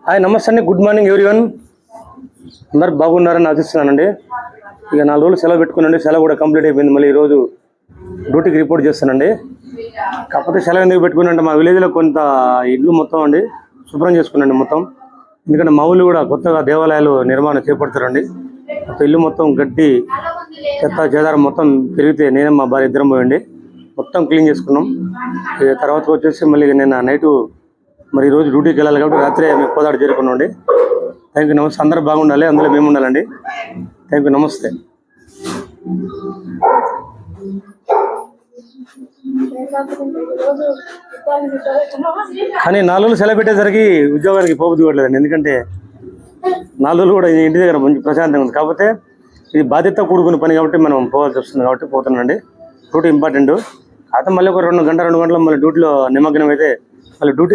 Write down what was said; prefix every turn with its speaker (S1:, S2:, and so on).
S1: Hi నమస్తే అండి, good morning everyone. అందరు బాగున్నారని ఆశిస్తున్నానండి. ఇక 4 రోజులు సెలవు పెట్టుకున్నాండి. సెలవు కూడా కంప్లీట్ అయిపోయింది. మళ్ళీ ఈరోజు డ్యూటీకి రిపోర్ట్ చేస్తానండి. కాకపోతే సెలవు ఎందుకు పెట్టుకున్నాంటే మా విలేజ్లో కొంత ఇల్లు మొత్తం అండి శుభ్రం చేసుకున్నాండి మొత్తం. ఎందుకంటే మా ఊళ్ళు కూడా కొత్తగా దేవాలయాలు నిర్మాణం చేపడతారండి. ఇల్లు మొత్తం గడ్డి చెత్త చెదారం మొత్తం పెరిగితే నేనే మా భార్య ఇద్దరం పోయండి మొత్తం క్లీన్ చేసుకున్నాం. ఇక తర్వాత వచ్చేసి మళ్ళీ నేను నైటు మరి ఈరోజు డ్యూటీకి వెళ్ళాలి కాబట్టి రాత్రి మేము కోదాడు చేరుకున్నాం అండి. థ్యాంక్ యూ, నమస్తే. అందరూ బాగుండాలి, అందులో మేము ఉండాలండి. థ్యాంక్ యూ, నమస్తే. కానీ 4 రోజులు సెలవు పెట్టేసరికి ఉద్యోగానికి పోబుద్ది కొట్టలేదండి. ఎందుకంటే 4 రోజులు కూడా ఇంటి దగ్గర మంచి ప్రశాంతంగా ఉంది. కాకపోతే ఇది బాధ్యత కూడుకున్న పని కాబట్టి మనం పోవాల్సి వస్తుంది కాబట్టి పోతున్నాండి. Duty important. అయితే మళ్ళీ ఒక 2 గంటలు మళ్ళీ డ్యూటీలో నిమగ్నం అయితే మళ్ళీ డ్యూటీ